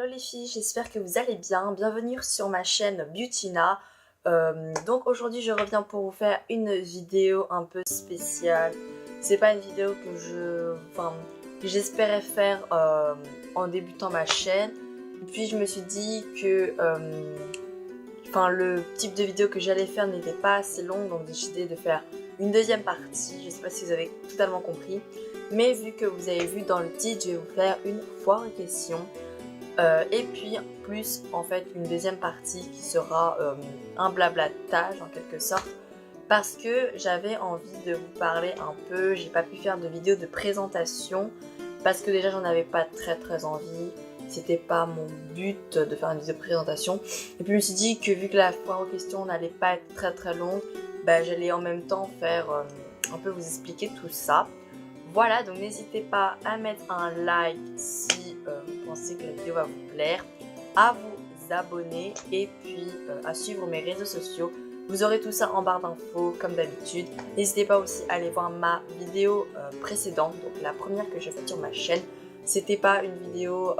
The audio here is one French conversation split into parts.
les filles, j'espère que vous allez bien. Bienvenue sur ma chaîne Beautyna. Donc aujourd'hui je reviens pour vous faire une vidéo un peu spéciale. C'est pas une vidéo que j'espérais faire en débutant ma chaîne. Et puis je me suis dit que le type de vidéo que j'allais faire n'était pas assez long, donc j'ai décidé de faire une deuxième partie. Je sais pas si vous avez totalement compris, mais vu que vous avez vu dans le titre, je vais vous faire une foire aux questions. Et puis plus en fait une deuxième partie qui sera un blablatage en quelque sorte, parce que j'avais envie de vous parler un peu. J'ai pas pu faire de vidéo de présentation parce que déjà j'en avais pas très envie. C'était pas mon but de faire une vidéo de présentation. Et puis je me suis dit que vu que la foire aux questions n'allait pas être très longue, j'allais en même temps faire un peu vous expliquer tout ça. Voilà, donc n'hésitez pas à mettre un like si vous pensez que la vidéo va vous plaire, à vous abonner et puis à suivre mes réseaux sociaux. Vous aurez tout ça en barre d'infos comme d'habitude. N'hésitez pas aussi à aller voir ma vidéo précédente, donc la première que j'ai faite sur ma chaîne. C'était pas une vidéo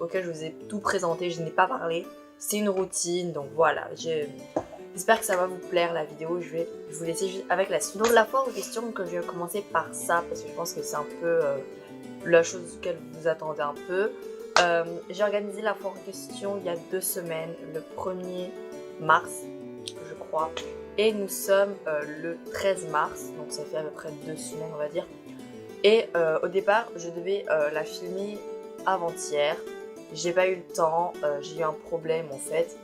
auquel je vous ai tout présenté, je n'ai pas parlé. C'est une routine, donc voilà. J'espère que ça va vous plaire la vidéo. Je vais vous laisser juste avec la suite. Donc la foire aux questions, donc je vais commencer par ça parce que je pense que c'est un peu la chose auquel vous attendez un peu. J'ai organisé la foire aux questions il y a 2 semaines, le 1er mars je crois, et nous sommes le 13 mars, donc ça fait à peu près 2 semaines on va dire. Et au départ je devais la filmer avant-hier. J'ai pas eu le temps, j'ai eu un problème en fait.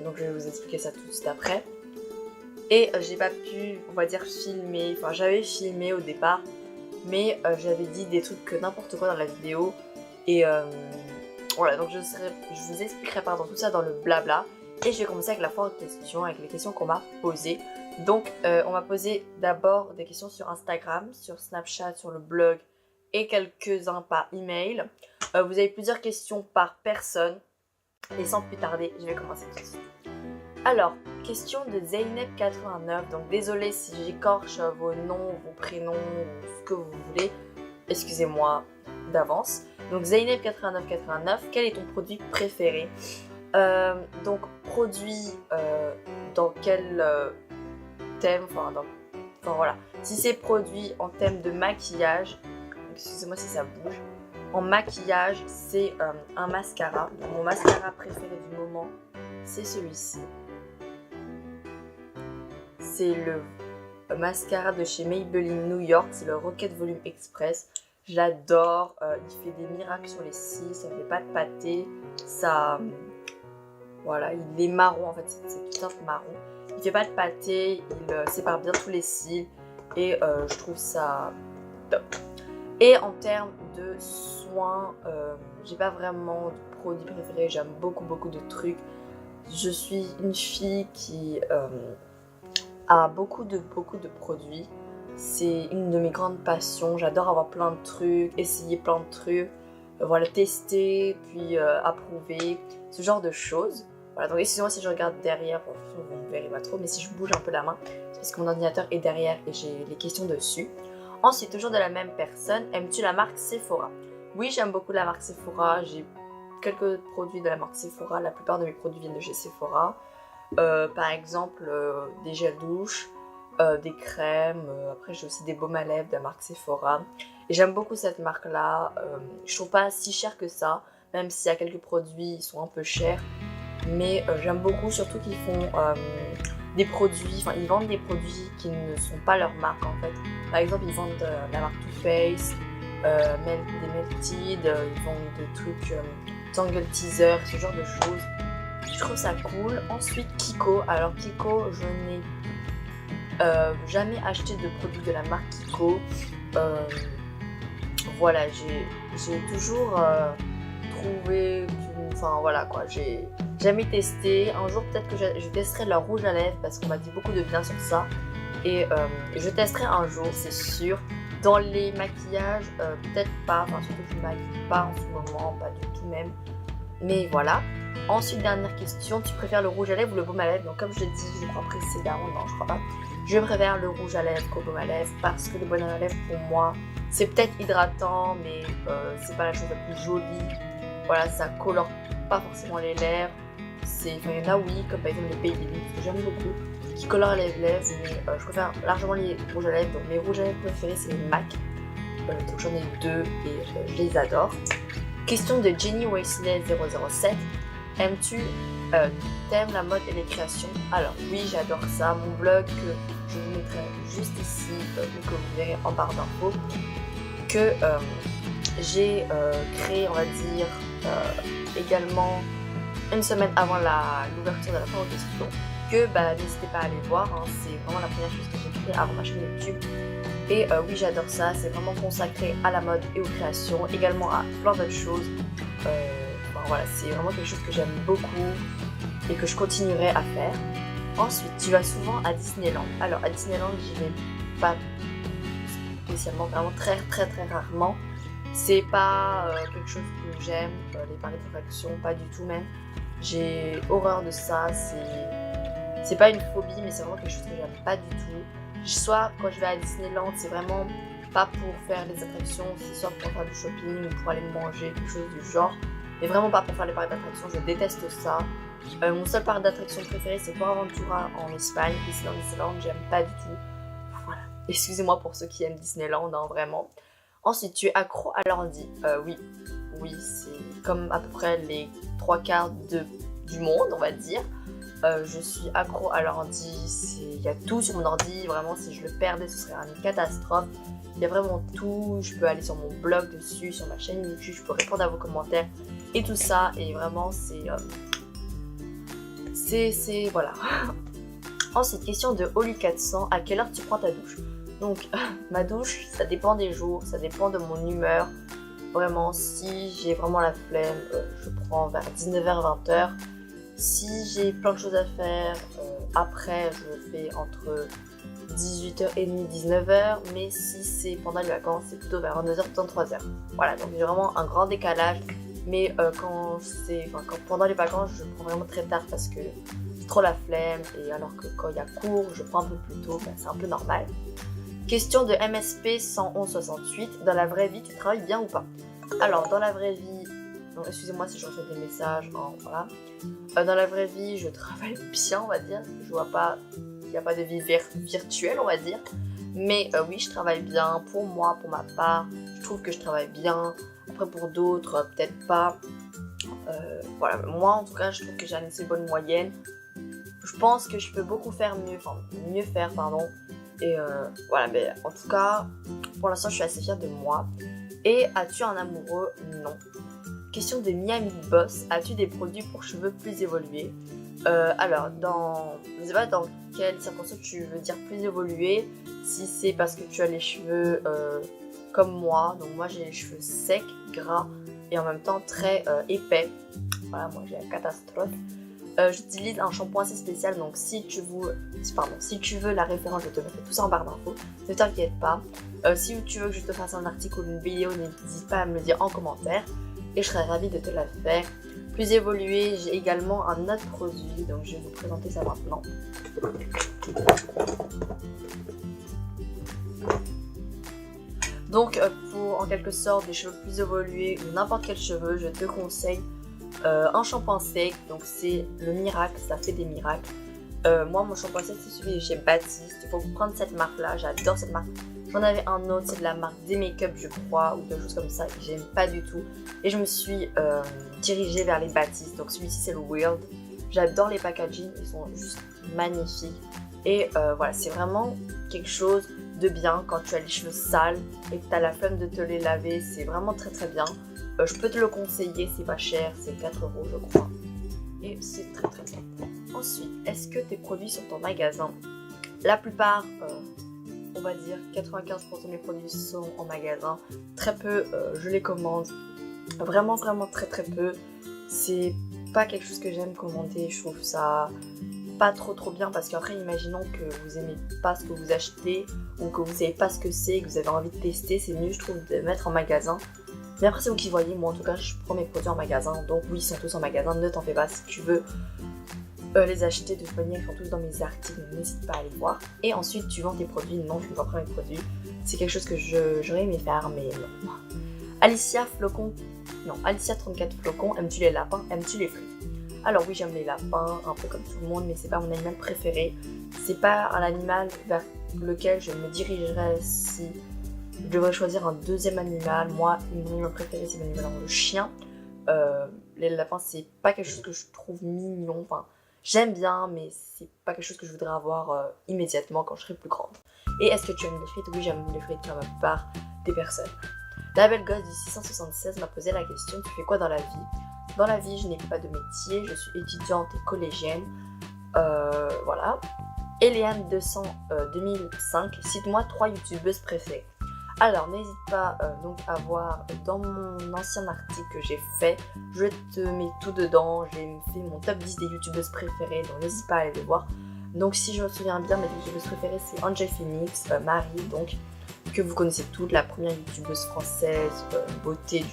Donc je vais vous expliquer ça tout de suite après. Et j'ai pas pu, on va dire, filmer. Enfin, j'avais filmé au départ, mais j'avais dit des trucs que n'importe quoi dans la vidéo. Et voilà, donc je vous expliquerai tout ça dans le blabla. Et je vais commencer avec la foire de questions, avec les questions qu'on m'a posées. Donc on m'a posé d'abord des questions sur Instagram, sur Snapchat, sur le blog et quelques-uns par email. Vous avez plusieurs questions par personne. Et sans plus tarder, je vais commencer tout de suite. Alors, question de Zeynep89. Donc désolé si j'écorche vos noms, vos prénoms, ce que vous voulez. Excusez-moi d'avance. Donc Zeynep8989, quel est ton produit préféré? Donc produit dans quel thème, voilà. Si c'est produit en thème de maquillage, excusez-moi si ça bouge. En maquillage, c'est un mascara. Donc, mon mascara préféré du moment, c'est celui-ci. C'est le mascara de chez Maybelline New York. C'est le Rocket Volume Express. J'adore. Il fait des miracles sur les cils. Ça fait pas de pâté. Ça, voilà, il est marron en fait. C'est tout un marron. Il fait pas de pâté. Il sépare bien tous les cils. Et je trouve ça top. Et en termes de soins, j'ai pas vraiment de produit préféré, j'aime beaucoup de trucs. Je suis une fille qui a beaucoup de produits. C'est une de mes grandes passions, j'adore avoir plein de trucs, essayer plein de trucs, voilà, tester, puis approuver, ce genre de choses. Voilà, donc excusez-moi si je regarde derrière, vous ne verrez pas trop, mais si je bouge un peu la main, c'est parce que mon ordinateur est derrière et j'ai les questions dessus. Ensuite, toujours de la même personne, aimes-tu la marque Sephora? Oui, j'aime beaucoup la marque Sephora, j'ai quelques produits de la marque Sephora, la plupart de mes produits viennent de chez Sephora. Par exemple, des gels douche, des crèmes, après j'ai aussi des baumes à lèvres de la marque Sephora. Et j'aime beaucoup cette marque-là, je trouve pas si cher que ça, même s'il y a quelques produits, ils sont un peu chers. Mais j'aime beaucoup, surtout qu'ils font des produits, ils vendent des produits qui ne sont pas leur marque en fait. Par exemple, ils vendent la marque Too Faced, des Melted, ils vendent des trucs Tangle Teaser, ce genre de choses. Je trouve ça cool. Ensuite, Kiko. Alors Kiko, je n'ai jamais acheté de produits de la marque Kiko. Voilà, j'ai toujours trouvé, voilà quoi, j'ai jamais testé. Un jour peut-être que je testerai leur rouge à lèvres parce qu'on m'a dit beaucoup de bien sur ça. Et je testerai un jour, c'est sûr. Dans les maquillages, peut-être pas, surtout que je ne maquille pas en ce moment, pas du tout même. Mais voilà. Ensuite, dernière question, tu préfères le rouge à lèvres ou le baume à lèvres? Donc comme je l'ai dit, je crois précédemment, non je crois pas. Je préfère le rouge à lèvres qu'au baume à lèvres parce que le baume à lèvres pour moi, c'est peut-être hydratant, mais c'est pas la chose la plus jolie. voilà, ça colore pas forcément les lèvres. Il y en a oui, comme par exemple les Babyliss, que j'aime beaucoup, qui colorent les lèvres, mais je préfère largement les rouges à lèvres. Donc mes rouges à lèvres préférés c'est les MAC. Donc j'en ai 2 et je les adore. Question de Jenny Wesley 007. T'aimes la mode et les créations? Alors oui, j'adore ça. Mon blog que je vous mettrai juste ici, ou que vous verrez en barre d'infos, que j'ai créé, on va dire, également une semaine avant l'ouverture de la foire aux questions, que n'hésitez pas à aller voir, hein, c'est vraiment la première chose que j'ai créée avant ma chaîne YouTube. Et oui, j'adore ça, c'est vraiment consacré à la mode et aux créations, également à plein d'autres choses. Voilà, c'est vraiment quelque chose que j'aime beaucoup et que je continuerai à faire. Ensuite, tu vas souvent à Disneyland. Alors à Disneyland, j'y vais pas spécialement, vraiment très rarement. C'est pas quelque chose que j'aime, les parcs d'attractions, pas du tout même. J'ai horreur de ça, c'est pas une phobie, mais c'est vraiment quelque chose que j'aime pas du tout. Soit quand je vais à Disneyland, c'est vraiment pas pour faire les attractions, c'est soit pour faire du shopping ou pour aller manger, quelque chose du genre. Mais vraiment pas pour faire les parcs d'attractions, je déteste ça. Mon seul parc d'attractions préféré c'est Port Aventura en Espagne, Disneyland, j'aime pas du tout. Voilà, excusez-moi pour ceux qui aiment Disneyland, hein, vraiment. Ensuite, tu es accro à l'ordi. Oui, c'est comme à peu près les 3/4 du monde, on va dire. Je suis accro à l'ordi, il y a tout sur mon ordi, vraiment si je le perdais ce serait une catastrophe. Il y a vraiment tout, je peux aller sur mon blog dessus, sur ma chaîne YouTube, je peux répondre à vos commentaires et tout ça, et vraiment c'est voilà. Ensuite, question de Oli400, à quelle heure tu prends ta douche? Donc ma douche, ça dépend des jours, ça dépend de mon humeur. Vraiment, si j'ai vraiment la flemme, je prends vers 19h-20h. Si j'ai plein de choses à faire, après je fais entre 18h30 19h, mais si c'est pendant les vacances, c'est plutôt vers 22h 23h. Voilà, donc j'ai vraiment un grand décalage, mais quand pendant les vacances, je prends vraiment très tard parce que j'ai trop la flemme, et alors que quand il y a cours, je prends un peu plus tôt, c'est un peu normal. Question de MSP 11168, dans la vraie vie, tu travailles bien ou pas? Alors, dans la vraie vie, donc excusez-moi si je reçois des messages, voilà. Dans la vraie vie, je travaille bien, on va dire. Je vois pas, il n'y a pas de vie virtuelle, on va dire. Mais oui, je travaille bien pour moi, pour ma part. Je trouve que je travaille bien. Après, pour d'autres, peut-être pas. Voilà, moi en tout cas, je trouve que j'ai une assez bonne moyenne. Je pense que je peux beaucoup faire mieux faire, pardon. Et voilà, mais en tout cas, pour l'instant, je suis assez fière de moi. Et as-tu un amoureux? Non. Question de Miami Boss, as-tu des produits pour cheveux plus évolués? Alors, je ne sais pas dans quelles circonstances tu veux dire plus évolués. Si c'est parce que tu as les cheveux comme moi, donc moi j'ai les cheveux secs, gras et en même temps très épais. Voilà, moi j'ai la catastrophe. J'utilise un shampoing assez spécial, donc si tu veux la référence, je te mettrai tout ça en barre d'infos, ne t'inquiète pas. Si tu veux que je te fasse un article ou une vidéo, n'hésite pas à me le dire en commentaire et je serai ravie de te la faire. Plus évolué, j'ai également un autre produit, donc je vais vous présenter ça maintenant. Donc pour en quelque sorte des cheveux plus évolués ou n'importe quel cheveu, je te conseille un shampoing sec, donc c'est le Miracle, ça fait des miracles. Moi mon shampoing sec c'est celui de chez Baptiste, il faut prendre cette marque là, j'adore cette marque. J'en avais un autre, c'est de la marque des Make-up je crois, ou quelque chose comme ça, que j'aime pas du tout. Et je me suis dirigée vers les Baptiste, donc celui-ci c'est le World. J'adore les packaging, ils sont juste magnifiques. Et voilà, c'est vraiment quelque chose de bien quand tu as les cheveux sales et que tu as la flemme de te les laver, c'est vraiment très bien. Je peux te le conseiller, c'est pas cher, c'est 4 € je crois. Et c'est très bien. Ensuite, est-ce que tes produits sont en magasin? La plupart, on va dire 95% de mes produits sont en magasin. Très peu, je les commande. Vraiment très peu. C'est pas quelque chose que j'aime commander, je trouve ça pas trop bien parce qu'après imaginons que vous aimez pas ce que vous achetez ou que vous savez pas ce que c'est, que vous avez envie de tester, c'est mieux je trouve de mettre en magasin. Mais après c'est vous qui voyez, moi en tout cas je prends mes produits en magasin, donc oui ils sont tous en magasin, ne t'en fais pas si tu veux les acheter, de toute manière ils sont tous dans mes articles, n'hésite pas à les voir. Et ensuite tu vends tes produits, non je ne vends pas mes produits, c'est quelque chose que j'aurais aimé faire mais non. Alicia Flocon Non, Alicia 34 flocons, aimes-tu les lapins, aimes-tu les frites? Alors oui, j'aime les lapins, un peu comme tout le monde, mais c'est pas mon animal préféré. C'est pas un animal vers lequel je me dirigerais si je devrais choisir un deuxième animal. Moi, mon animal préféré, c'est l'animal le chien. Les lapins, c'est pas quelque chose que je trouve mignon. Enfin, j'aime bien, mais c'est pas quelque chose que je voudrais avoir immédiatement quand je serai plus grande. Et est-ce que tu aimes les frites? Oui, j'aime les frites comme la plupart des personnes. La belle gosse du 676 m'a posé la question, tu fais quoi dans la vie? Dans la vie, je n'ai pas de métier, je suis étudiante et collégienne. Voilà. Eliane 200 2005, cite-moi 3 youtubeuses préférées. Alors, n'hésite pas donc à voir dans mon ancien article que j'ai fait, je te mets tout dedans, j'ai fait mon top 10 des youtubeuses préférées, donc n'hésite pas à aller les voir. Donc si je me souviens bien, mes youtubeuses préférées c'est Angel Phoenix, Marie, donc que vous connaissez toutes, la première youtubeuse française beauté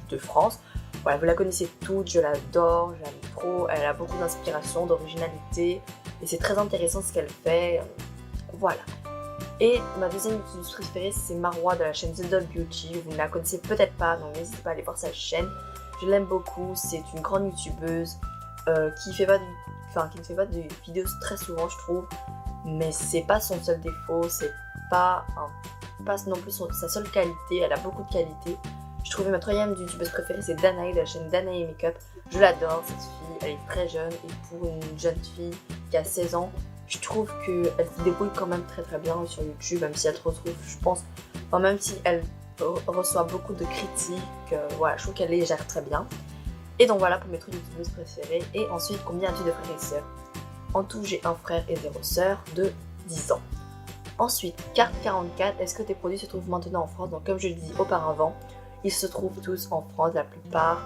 de France. Voilà, vous la connaissez toutes, je l'adore, je l'aime trop, elle a beaucoup d'inspiration, d'originalité, et c'est très intéressant ce qu'elle fait, voilà. Et ma deuxième youtubeuse préférée, c'est Marwa de la chaîne The Dog Beauty, vous ne la connaissez peut-être pas, donc n'hésitez pas à aller voir sa chaîne, je l'aime beaucoup, c'est une grande youtubeuse qui ne fait pas de vidéos très souvent je trouve, mais c'est pas son seul défaut, c'est pas non plus sa seule qualité, elle a beaucoup de qualités. Je trouvais ma troisième youtubeuse préférée, c'est Danae de la chaîne Danae Makeup. Je l'adore cette fille, elle est très jeune et pour une jeune fille qui a 16 ans, je trouve qu'elle se débrouille quand même très très bien sur YouTube, même si elle se retrouve, je pense, enfin, même si elle reçoit beaucoup de critiques, voilà, je trouve qu'elle les gère très bien. Et donc voilà pour mes 3 youtubeuses préférées. Et ensuite, combien as-tu de frères et sœurs? En tout, j'ai un frère et 0 sœurs de 10 ans. Ensuite, carte 44, est-ce que tes produits se trouvent maintenant en France? Donc comme je le dis auparavant, ils se trouvent tous en France, la plupart.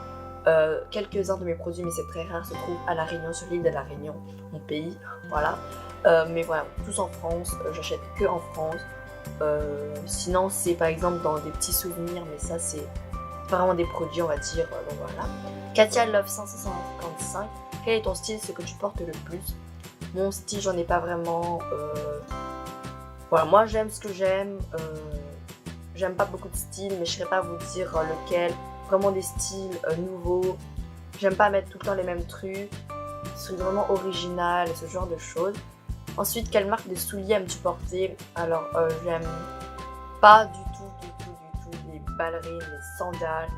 Quelques-uns de mes produits, mais c'est très rare, se trouvent à La Réunion, sur l'île de La Réunion, mon pays, voilà. Mais voilà, tous en France, j'achète que en France. Sinon, c'est par exemple dans des petits souvenirs, mais ça c'est vraiment des produits, on va dire, donc voilà. Katia Love 555, quel est ton style, ce que tu portes le plus? Mon style, j'en ai pas vraiment. Voilà, moi j'aime ce que j'aime. J'aime pas beaucoup de styles, mais je ne saurais pas vous dire lequel. Vraiment des styles nouveaux. J'aime pas mettre tout le temps les mêmes trucs. C'est vraiment original, ce genre de choses. Ensuite, quelle marque de souliers aimes-tu porter? Alors, j'aime pas du tout les ballerines, les sandales.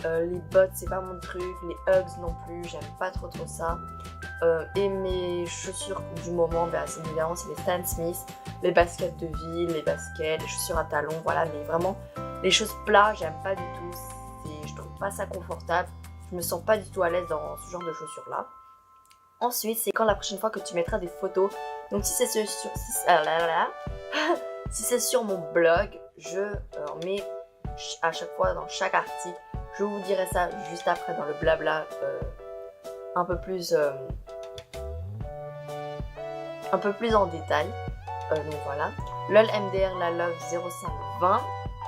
Les bottes, c'est pas mon truc. Les Uggs non plus, j'aime pas trop ça. Et mes chaussures du moment, c'est évidemment c'est les Stan Smith, les baskets de ville, les baskets, les chaussures à talons, voilà, mais vraiment les choses plates, j'aime pas du tout, je trouve pas ça confortable, je me sens pas du tout à l'aise dans ce genre de chaussures là. Ensuite, c'est quand la prochaine fois que tu mettras des photos, donc si c'est sur mon blog, je mets à chaque fois dans chaque article, je vous dirai ça juste après dans le blabla un peu plus en détail. Donc voilà. LOL MDR la Love 0520.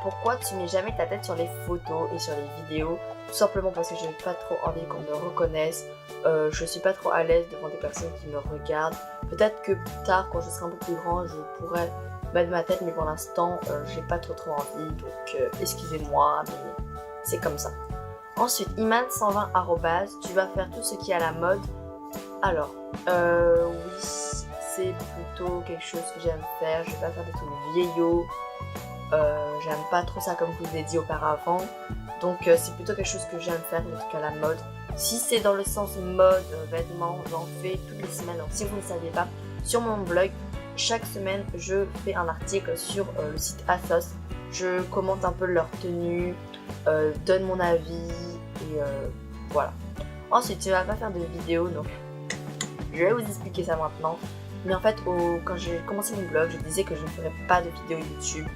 Pourquoi tu mets jamais ta tête sur les photos et sur les vidéos? Tout simplement parce que je n'ai pas trop envie qu'on me reconnaisse. Je suis pas trop à l'aise devant des personnes qui me regardent. Peut-être que plus tard, quand je serai un peu plus grand, je pourrais mettre ma tête, mais pour l'instant, j'ai pas trop envie. Donc excusez-moi, mais c'est comme ça. Ensuite, Iman120 tu vas faire tout ce qui est à la mode. Alors, oui, c'est plutôt quelque chose que j'aime faire. Je vais pas faire des trucs vieillots. J'aime pas trop ça comme je vous l'ai dit auparavant. Donc c'est plutôt quelque chose que j'aime faire, des trucs à la mode. Si c'est dans le sens mode, vêtements, j'en fais toutes les semaines. Donc si vous ne le savez pas, sur mon blog, chaque semaine, je fais un article sur le site ASOS. Je commente un peu leur tenue, donne mon avis et voilà. Ensuite, je ne vais pas faire de vidéo, donc je vais vous expliquer ça maintenant. Mais en fait, quand j'ai commencé mon blog, je disais que je ne ferais pas de vidéos YouTube,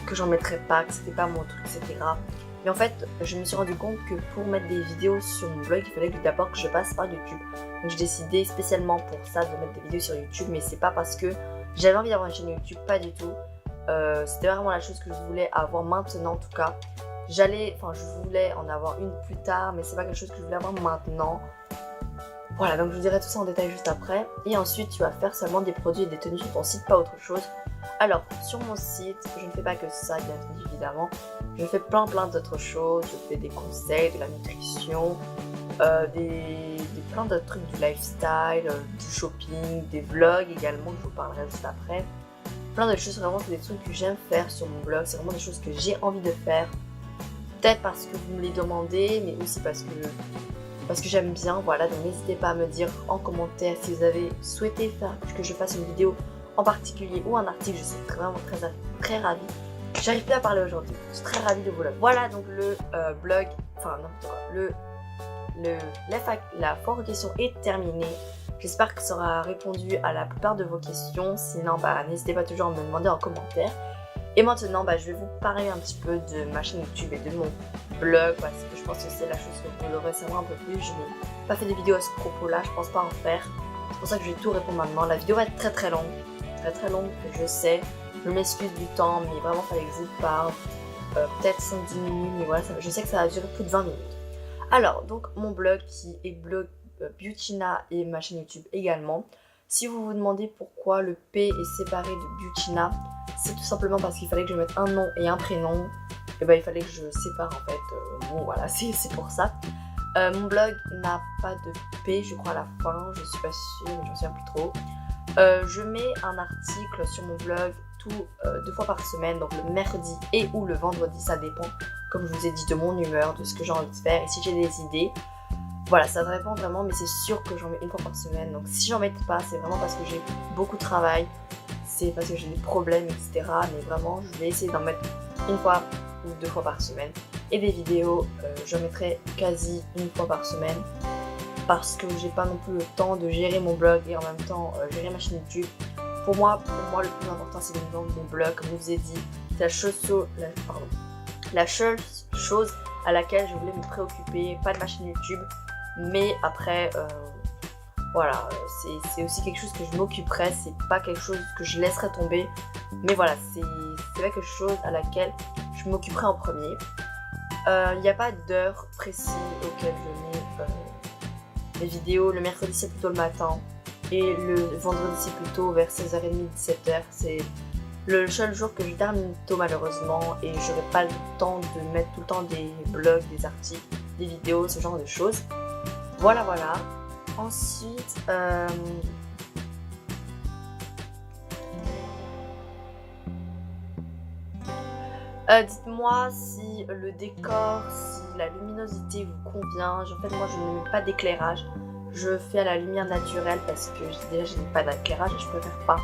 que j'en mettrais pas, que c'était pas mon truc, etc. Mais en fait, je me suis rendu compte que pour mettre des vidéos sur mon blog, il fallait d'abord que je passe par YouTube. Donc j'ai décidé spécialement pour ça de mettre des vidéos sur YouTube, mais c'est pas parce que j'avais envie d'avoir une chaîne YouTube, pas du tout. C'était vraiment la chose que je voulais avoir maintenant en tout cas. Je voulais en avoir une plus tard, mais c'est pas quelque chose que je voulais avoir maintenant. Voilà, donc je vous dirai tout ça en détail juste après. Et ensuite, tu vas faire seulement des produits et des tenues sur ton site, pas autre chose. Alors, sur mon site, je ne fais pas que ça, bien évidemment. Je fais plein d'autres choses. Je fais des conseils, de la nutrition, plein d'autres trucs, du lifestyle, du shopping, des vlogs également, que je vous parlerai juste après. Plein de choses, vraiment, c'est des trucs que j'aime faire sur mon blog. C'est vraiment des choses que j'ai envie de faire. Peut-être parce que vous me les demandez, mais aussi parce que j'aime bien, voilà. Donc n'hésitez pas à me dire en commentaire si vous avez souhaité que je fasse une vidéo en particulier ou un article. Je suis vraiment très ravie. J'arrive plus à parler aujourd'hui, je suis très ravie de vous le. Voilà donc le blog, enfin n'importe quoi, la foire aux questions est terminée. J'espère que ça aura répondu à la plupart de vos questions. Sinon, n'hésitez pas toujours à me demander en commentaire. Et maintenant, je vais vous parler un petit peu de ma chaîne YouTube et de mon blog, parce que je pense que c'est la chose que vous devrez savoir un peu plus. Je n'ai pas fait de vidéo à ce propos-là, je pense pas en faire. C'est pour ça que je vais tout répondre maintenant. La vidéo va être très longue, je sais. Je m'excuse du temps, mais vraiment, il fallait que je vous parle. Peut-être 5-10 minutes, mais voilà, je sais que ça va durer plus de 20 minutes. Alors, donc mon blog qui est blog Beautyna et ma chaîne YouTube également. Si vous vous demandez pourquoi le P est séparé de Beautyna, c'est tout simplement parce qu'il fallait que je mette un nom et un prénom. Et il fallait que je sépare en fait. Bon voilà, c'est pour ça. Mon blog n'a pas de P, je crois à la fin. Je suis pas sûre, mais j'en souviens plus trop. Je mets un article sur mon blog 2 fois par semaine, donc le mercredi et ou le vendredi, ça dépend, comme je vous ai dit, de mon humeur, de ce que j'ai envie de faire et si j'ai des idées. Voilà, ça dépend vraiment, mais c'est sûr que j'en mets 1 fois par semaine. Donc si j'en mets pas, c'est vraiment parce que j'ai beaucoup de travail, c'est parce que j'ai des problèmes, etc. Mais vraiment, je vais essayer d'en mettre 1 fois ou 2 fois par semaine. Et des vidéos, j'en mettrai quasi 1 fois par semaine, parce que j'ai pas non plus le temps de gérer mon blog et en même temps gérer ma chaîne YouTube. Pour moi, le plus important, c'est de vendre mon blog, comme je vous ai dit. C'est la seule chose à laquelle je voulais me préoccuper, pas de ma chaîne YouTube. Mais après, voilà, c'est aussi quelque chose que je m'occuperai, c'est pas quelque chose que je laisserai tomber. Mais voilà, c'est quelque chose à laquelle je m'occuperai en premier. Il n'y a pas d'heure précise auquel je mets les vidéos. Le mercredi, c'est plutôt le matin. Et le vendredi, c'est plutôt vers 16h30, 17h. C'est le seul jour que je termine tôt, malheureusement. Et j'aurai pas le temps de mettre tout le temps des blogs, des articles, des vidéos, ce genre de choses. Voilà. Ensuite, dites-moi si le décor, si la luminosité vous convient. En fait, moi, je ne mets pas d'éclairage. Je fais à la lumière naturelle parce que déjà, je n'ai pas d'éclairage et je préfère pas.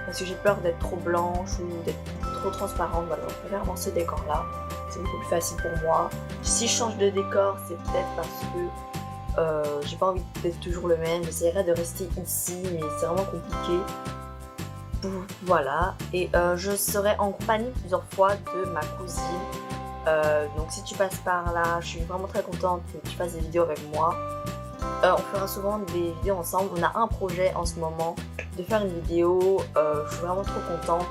Parce que j'ai peur d'être trop blanche ou d'être trop transparente. Voilà, je préfère avoir ce décor-là. C'est beaucoup plus facile pour moi. Si je change de décor, c'est peut-être parce que j'ai pas envie d'être toujours le même. J'essaierai de rester ici, mais c'est vraiment compliqué. Voilà. Et je serai en compagnie plusieurs fois de ma cousine. Donc si tu passes par là, je suis vraiment très contente que tu fasses des vidéos avec moi. On fera souvent des vidéos ensemble. On a un projet en ce moment de faire une vidéo. Je suis vraiment trop contente.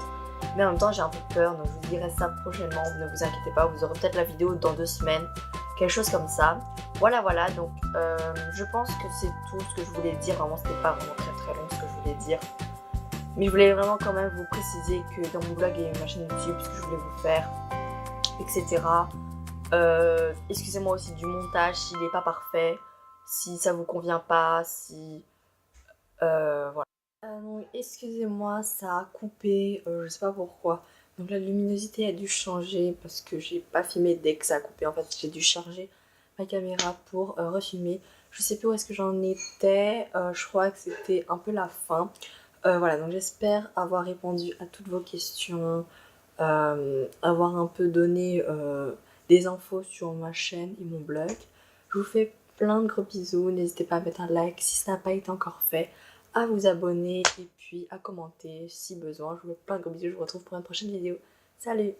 Mais en même temps, j'ai un peu peur. Donc je vous dirai ça prochainement. Ne vous inquiétez pas. Vous aurez peut-être la vidéo dans 2 semaines. Quelque chose comme ça. Voilà. Donc je pense que c'est tout ce que je voulais dire. Vraiment, c'était pas vraiment très long ce que je voulais dire. Mais je voulais vraiment quand même vous préciser que dans mon blog et ma chaîne YouTube, ce que je voulais vous faire, etc. Excusez-moi aussi du montage s'il n'est pas parfait. Si ça vous convient pas, si... voilà. Excusez-moi, ça a coupé, je sais pas pourquoi. Donc la luminosité a dû changer parce que j'ai pas filmé dès que ça a coupé. En fait, j'ai dû charger ma caméra pour refilmer. Je sais plus où est-ce que j'en étais. Je crois que c'était un peu la fin. Voilà, donc j'espère avoir répondu à toutes vos questions. Avoir un peu donné des infos sur ma chaîne et mon blog. Je vous fais plein de gros bisous, n'hésitez pas à mettre un like si ça n'a pas été encore fait, à vous abonner et puis à commenter si besoin. Je vous fais plein de gros bisous, je vous retrouve pour une prochaine vidéo. Salut!